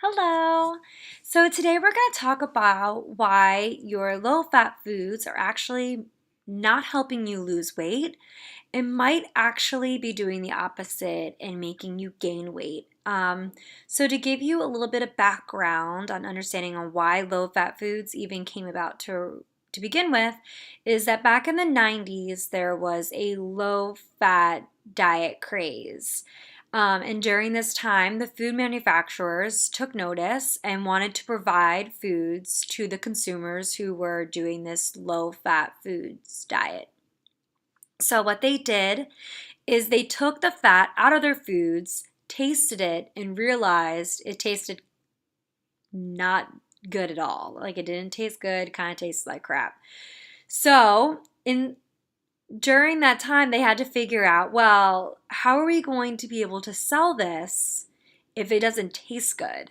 Hello. So today we're going to talk about why your low-fat foods are actually not helping you lose weight. It might actually be doing the opposite and making you gain weight. So to give you a little bit of background on understanding on why low-fat foods even came about to begin with, is that back in the 90s there was a low-fat diet craze. And during this time, the food manufacturers took notice and wanted to provide foods to the consumers who were doing this low fat foods diet. So, what they did is they took the fat out of their foods, tasted it, and realized it tasted not good at all. Like it didn't taste good, kind of tasted like crap. So, in during that time, they had to figure out, well, how are we going to be able to sell this if it doesn't taste good?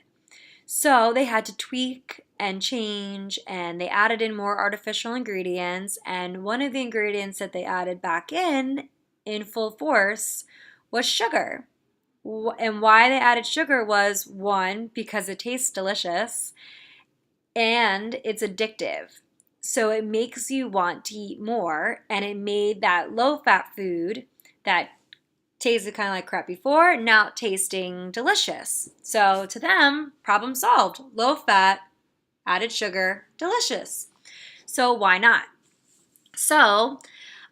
So they had to tweak and change, and they added in more artificial ingredients. And one of the ingredients that they added back in full force, was sugar. And why they added sugar was one, because it tastes delicious and it's addictive. So it makes you want to eat more, and it made that low fat food that tasted kind of like crap before now tasting delicious. So to them, problem solved. Low fat, added sugar, delicious. So why not? So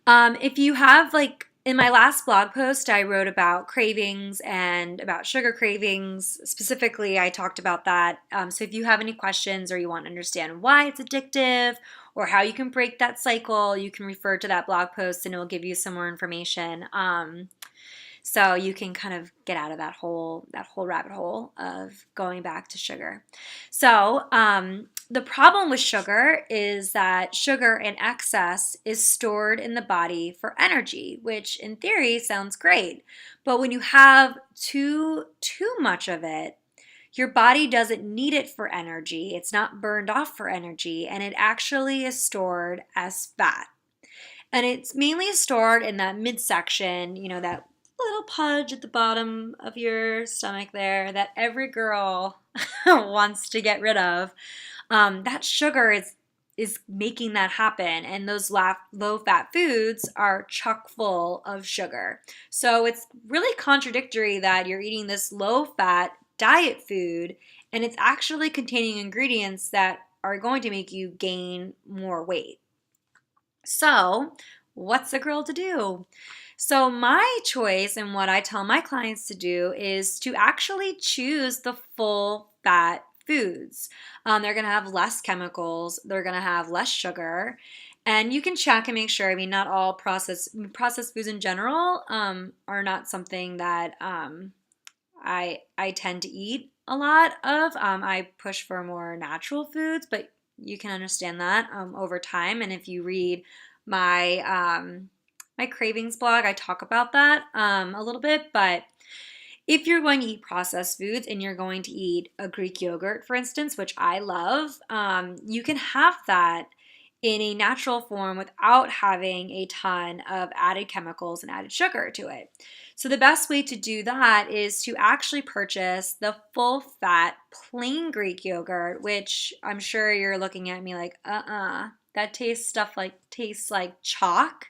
if you have like in my last blog post, I wrote about cravings and about sugar cravings. Specifically, I talked about that. So if you have any questions or you want to understand why it's addictive or how you can break that cycle, you can refer to that blog post and it will give you some more information. So you can kind of get out of that whole rabbit hole of going back to sugar. So the problem with sugar is that sugar in excess is stored in the body for energy, which in theory sounds great. But when you have too much of it, your body doesn't need it for energy. It's not burned off for energy, and it actually is stored as fat. And it's mainly stored in that midsection, that little pudge at the bottom of your stomach there that every girl wants to get rid of. That sugar is making that happen, and those low fat foods are chock full of sugar. So it's really contradictory that you're eating this low fat diet food and it's actually containing ingredients that are going to make you gain more weight. So, what's a girl to do? So, my choice and what I tell my clients to do is to actually choose the full fat foods. They're going to have less chemicals, they're going to have less sugar, and you can check and make sure. I mean, not all processed foods in general are not something that I tend to eat a lot of. I push for more natural foods, but you can understand that over time. And if you read my my cravings blog, I talk about that a little bit. But if you're going to eat processed foods and you're going to eat a Greek yogurt, for instance, which I love, you can have that in a natural form without having a ton of added chemicals and added sugar to it. So the best way to do that is to actually purchase the full fat plain Greek yogurt, which I'm sure you're looking at me like, that tastes like chalk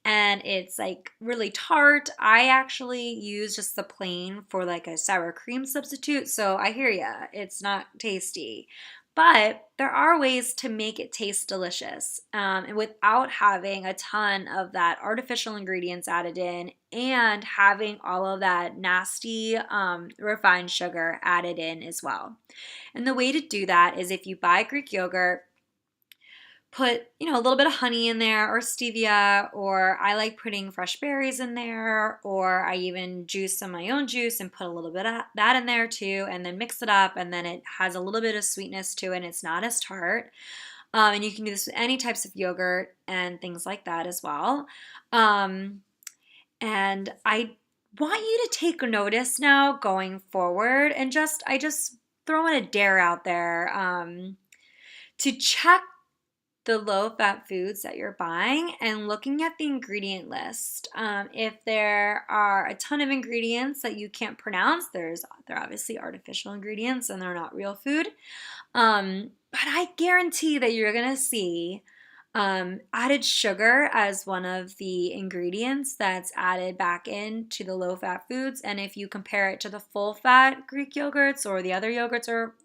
and it's like really tart. I actually use just the plain for like a sour cream substitute. So I hear ya, it's not tasty. But there are ways to make it taste delicious and without having a ton of that artificial ingredients added in and having all of that nasty refined sugar added in as well. And the way to do that is if you buy Greek yogurt, put a little bit of honey in there or stevia, or I like putting fresh berries in there, or I even juice some of my own juice and put a little bit of that in there too, and then mix it up, and then it has a little bit of sweetness to it and it's not as tart. And you can do this with any types of yogurt and things like that as well. And I want you to take notice now going forward, and I just throwing a dare out there to check the low-fat foods that you're buying and looking at the ingredient list. If there are a ton of ingredients that you can't pronounce, they're obviously artificial ingredients and they're not real food. But I guarantee that you're gonna see added sugar as one of the ingredients that's added back into the low-fat foods. And if you compare it to the full-fat Greek yogurts or the other yogurts or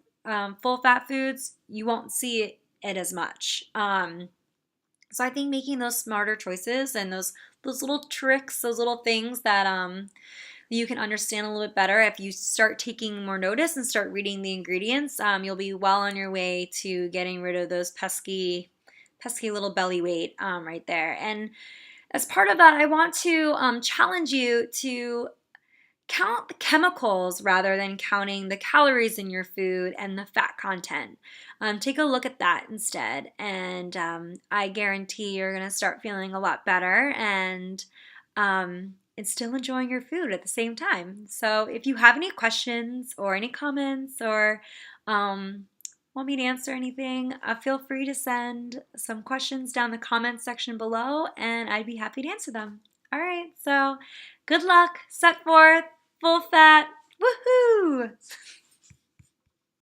full-fat foods, you won't see it as much. So I think making those smarter choices and those little tricks, those little things that you can understand a little bit better. If you start taking more notice and start reading the ingredients, you'll be well on your way to getting rid of those pesky little belly weight right there. And as part of that, I want to challenge you to count the chemicals rather than counting the calories in your food and the fat content. Take a look at that instead, and I guarantee you're going to start feeling a lot better and still enjoying your food at the same time. So if you have any questions or any comments or want me to answer anything, feel free to send some questions down the comments section below and I'd be happy to answer them. All right, so good luck, set forth, full fat, woohoo!